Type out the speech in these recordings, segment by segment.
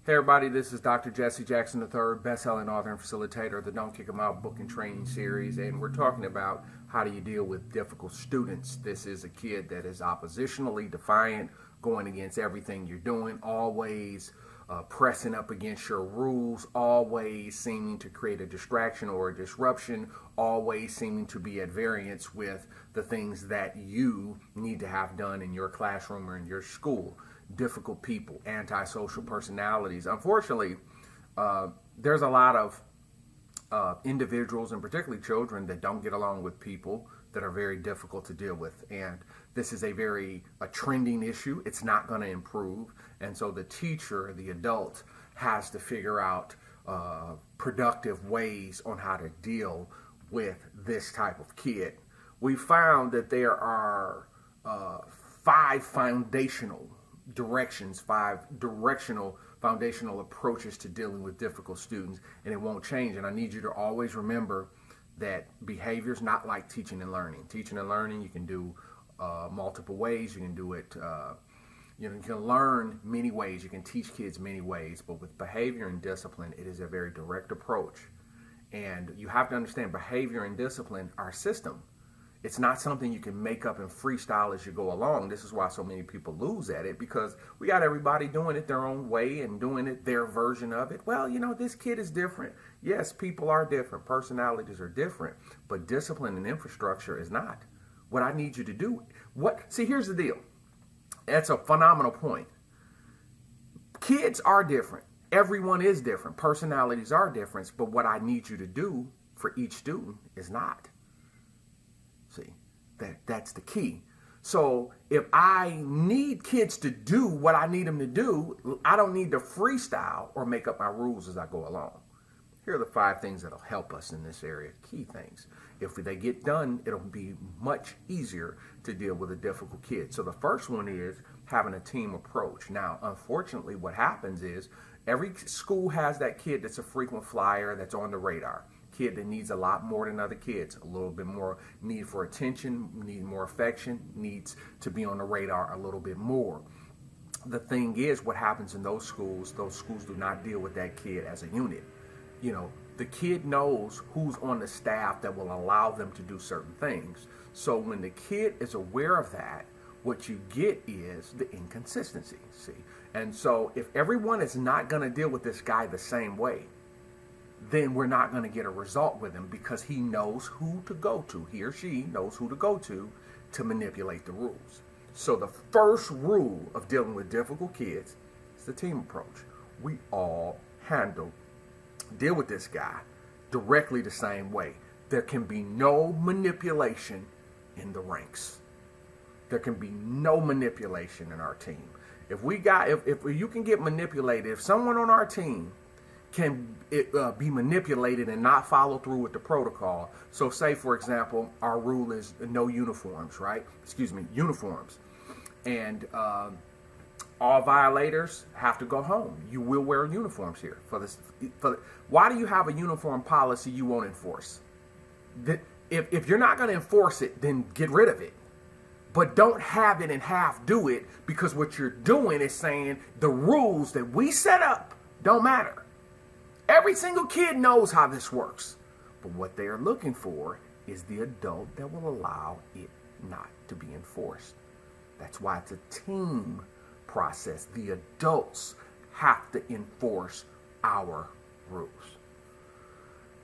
Hey everybody, this is Dr. Jesse Jackson III, best-selling author and facilitator of the Don't Kick 'Em Out book and training series, and we're talking about how do you deal with difficult students. This is a kid that is oppositionally defiant, going against everything you're doing, always pressing up against your rules, always seeming to create a distraction or a disruption, always seeming to be at variance with the things that you need to have done in your classroom or in your school. Difficult people, antisocial personalities. Unfortunately, there's a lot of individuals, and particularly children, that don't get along with people, that are very difficult to deal with. And this is a trending issue. It's not going to improve. And so the teacher, the adult, has to figure out productive ways on how to deal with this type of kid. We found that there are five foundational foundational approaches to dealing with difficult students, and it won't change. And I need you to always remember that behavior is not like teaching and learning. Teaching and learning, you can do multiple ways. You can do it, you can learn many ways. You can teach kids many ways. But with behavior and discipline, it is a very direct approach. And you have to understand, behavior and discipline are a system. It's not something you can make up and freestyle as you go along. This is why so many people lose at it, because we got everybody doing it their own way and doing it their version of it. Well, this kid is different. Yes, people are different. Personalities are different. But discipline and infrastructure is not. What I need you to do, see, here's the deal. That's a phenomenal point. Kids are different. Everyone is different. Personalities are different. But what I need you to do for each student is not. See, that's the key. So if I need kids to do what I need them to do, I don't need to freestyle or make up my rules as I go along. Here are the 5 things that'll help us in this area, key things. If they get done, it'll be much easier to deal with a difficult kid. So the first one is having a team approach. Now, unfortunately, what happens is every school has that kid that's a frequent flyer, that's on the radar. Kid that needs a lot more than other kids, a little bit more need for attention, need more affection, needs to be on the radar a little bit more. The thing is, what happens in those schools do not deal with that kid as a unit. The kid knows who's on the staff that will allow them to do certain things. So when the kid is aware of that, what you get is the inconsistency, see? And so if everyone is not going to deal with this guy the same way, then we're not going to get a result with him, because he knows who to go to. He or she knows who to go to manipulate the rules. So the first rule of dealing with difficult kids is the team approach. We all deal with this guy directly the same way. There can be no manipulation in the ranks. There can be no manipulation in our team. If you can get manipulated, if someone on our team can be manipulated and not follow through with the protocol. So say, for example, our rule is no uniforms, right? Uniforms. And all violators have to go home. You will wear uniforms here. Why do you have a uniform policy you won't enforce? If you're not going to enforce it, then get rid of it. But don't have it and half do it, because what you're doing is saying the rules that we set up don't matter. Every single kid knows how this works. But what they are looking for is the adult that will allow it not to be enforced. That's why it's a team process. The adults have to enforce our rules.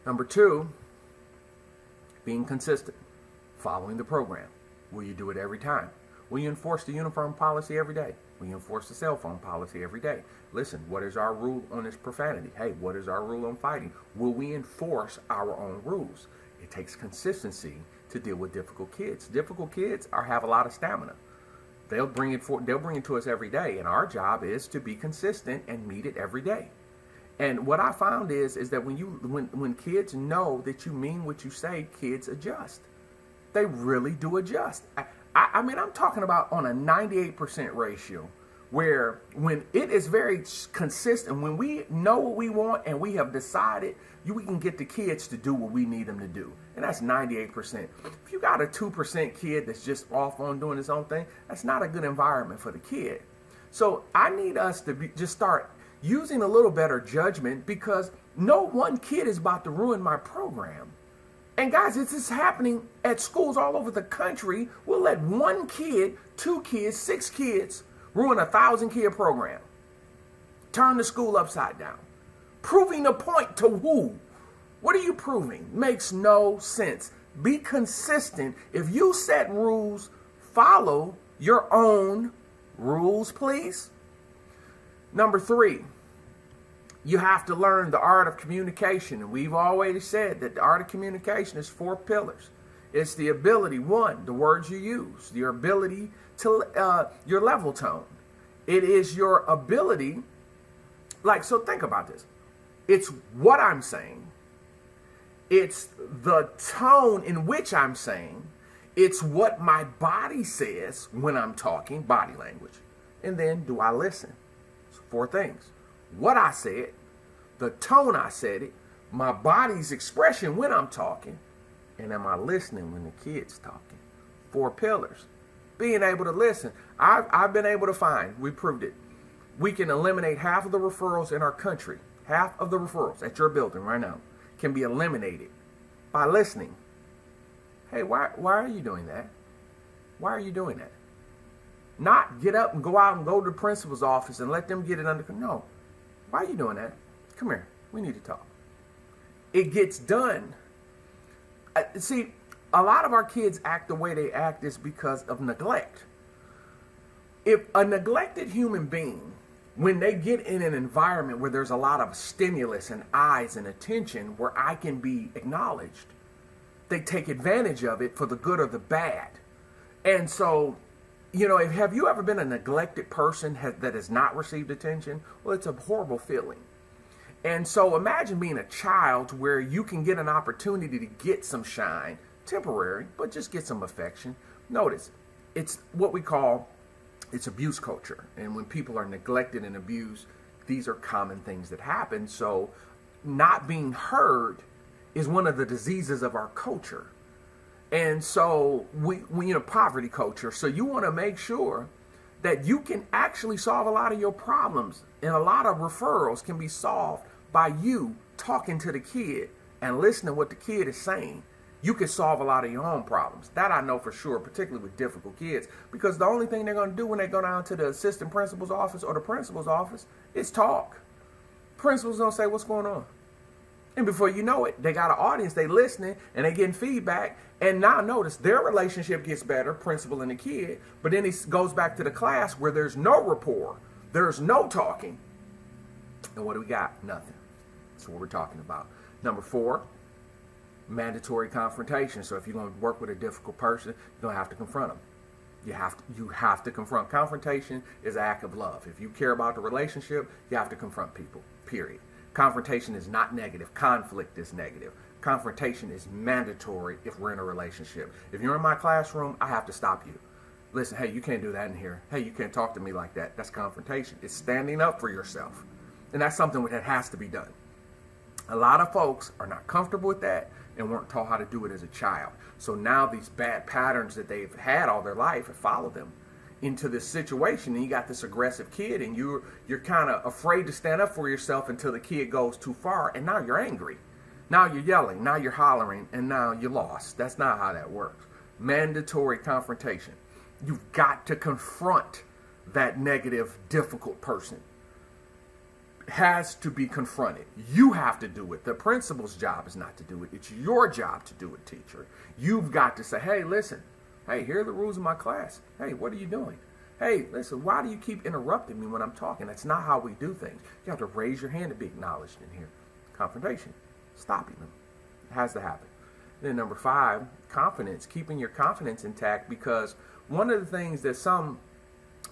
Number 2, being consistent, following the program. Will you do it every time? Will you enforce the uniform policy every day? Will you enforce the cell phone policy every day? Listen, what is our rule on this profanity? Hey, what is our rule on fighting? Will we enforce our own rules? It takes consistency to deal with difficult kids. Difficult kids have a lot of stamina. They'll bring it to us every day, and our job is to be consistent and meet it every day. And what I found is that when kids know that you mean what you say, kids adjust. They really do adjust. I mean, I'm talking about on a 98% ratio, where when it is very consistent, when we know what we want and we have decided, we can get the kids to do what we need them to do. And that's 98%. If you got a 2% kid that's just off on doing his own thing, that's not a good environment for the kid. So I need us to just start using a little better judgment, because no one kid is about to ruin my program. And guys, this is happening at schools all over the country. We'll let one kid, 2 kids, 6 kids ruin a 1,000-kid program. Turn the school upside down. Proving a point to who? What are you proving? Makes no sense. Be consistent. If you set rules, follow your own rules, please. Number 3, you have to learn the art of communication. And we've always said that the art of communication is 4 pillars. It's the ability, 1, the words you use, your ability to, your level tone. It is your ability, so think about this. It's what I'm saying. It's the tone in which I'm saying. It's what my body says when I'm talking, body language. And then, do I listen? So 4 things. What I said, the tone I said it, my body's expression when I'm talking, and am I listening when the kid's talking? 4 pillars. Being able to listen. I've been able to find, we proved it, we can eliminate half of the referrals in our country. Half of the referrals at your building right now can be eliminated by listening. Hey, why are you doing that? Why are you doing that? Not get up and go out and go to the principal's office and let them get it under control. No. Why are you doing that? Come here. We need to talk. It gets done. See, a lot of our kids act the way they act is because of neglect. If a neglected human being, when they get in an environment where there's a lot of stimulus and eyes and attention where I can be acknowledged, they take advantage of it for the good or the bad. And so, have you ever been a neglected person that has not received attention? Well, it's a horrible feeling. And so imagine being a child where you can get an opportunity to get some shine, temporary, but just get some affection. Notice, it's what we call, it's abuse culture. And when people are neglected and abused, these are common things that happen. So not being heard is one of the diseases of our culture. And so we poverty culture. So you want to make sure that you can actually solve a lot of your problems, and a lot of referrals can be solved by you talking to the kid and listening to what the kid is saying. You can solve a lot of your own problems. That I know for sure, particularly with difficult kids, because the only thing they're going to do when they go down to the assistant principal's office or the principal's office is talk. Principal's going to say, what's going on? And before you know it, they got an audience, they listening, and they getting feedback. And now notice, their relationship gets better, principal and the kid, but then he goes back to the class where there's no rapport, there's no talking. And what do we got? Nothing. That's what we're talking about. Number 4, mandatory confrontation. So if you're going to work with a difficult person, you're going to have to confront them. You have to confront. Confrontation is an act of love. If you care about the relationship, you have to confront people, period. Confrontation is not negative. Conflict is negative. Confrontation is mandatory if we're in a relationship. If you're in my classroom, I have to stop you. Listen, hey, you can't do that in here. Hey, you can't talk to me like that. That's confrontation. It's standing up for yourself. And that's something that has to be done. A lot of folks are not comfortable with that and weren't taught how to do it as a child. So now these bad patterns that they've had all their life have followed them into this situation, and you got this aggressive kid, and you're kind of afraid to stand up for yourself until the kid goes too far, and now you're angry. Now you're yelling, now you're hollering, and now you're lost. That's not how that works. Mandatory confrontation. You've got to confront that negative, difficult person. It has to be confronted. You have to do it. The principal's job is not to do it. It's your job to do it, teacher. You've got to say, hey, listen. Hey, here are the rules of my class. Hey, what are you doing? Hey, listen, why do you keep interrupting me when I'm talking? That's not how we do things. You have to raise your hand to be acknowledged in here. Confrontation. Stopping them. It has to happen. Then number 5, confidence. Keeping your confidence intact, because one of the things that some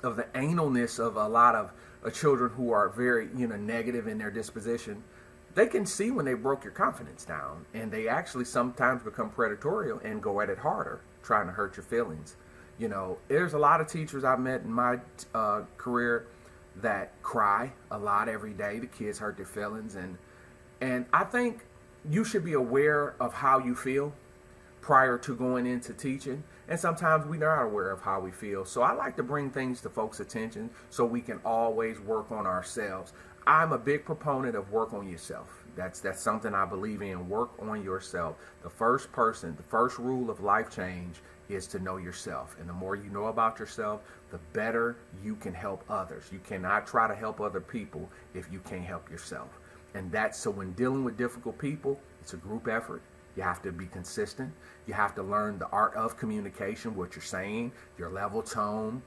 of the analness of a lot of children who are very, negative in their disposition, they can see when they broke your confidence down, and they actually sometimes become predatory and go at it harder, trying to hurt your feelings. There's a lot of teachers I've met in my career that cry a lot every day. The kids hurt their feelings, and I think you should be aware of how you feel prior to going into teaching. And sometimes we're not aware of how we feel. So I like to bring things to folks' attention so we can always work on ourselves. I'm a big proponent of work on yourself. That's something I believe in. Work on yourself. The first rule of life change is to know yourself. And the more you know about yourself, the better you can help others. You cannot try to help other people if you can't help yourself. And that's so when dealing with difficult people, it's a group effort. You have to be consistent. You have to learn the art of communication, what you're saying, your level tone,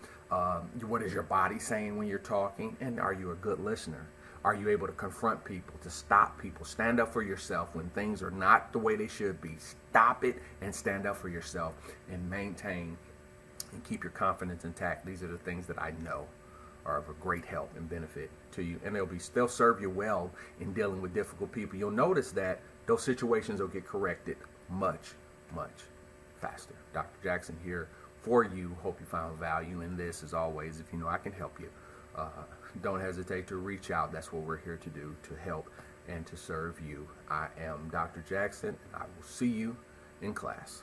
what is your body saying when you're talking, and are you a good listener? Are you able to confront people, to stop people, stand up for yourself when things are not the way they should be? Stop it and stand up for yourself and maintain and keep your confidence intact. These are the things that I know are of a great help and benefit to you, and they'll serve you well in dealing with difficult people. You'll notice that those situations will get corrected much, much faster. Dr. Jackson here for you. Hope you found value in this. As always, if you know I can help you, don't hesitate to reach out. That's what we're here to do, to help and to serve you. I am Dr. Jackson. I will see you in class.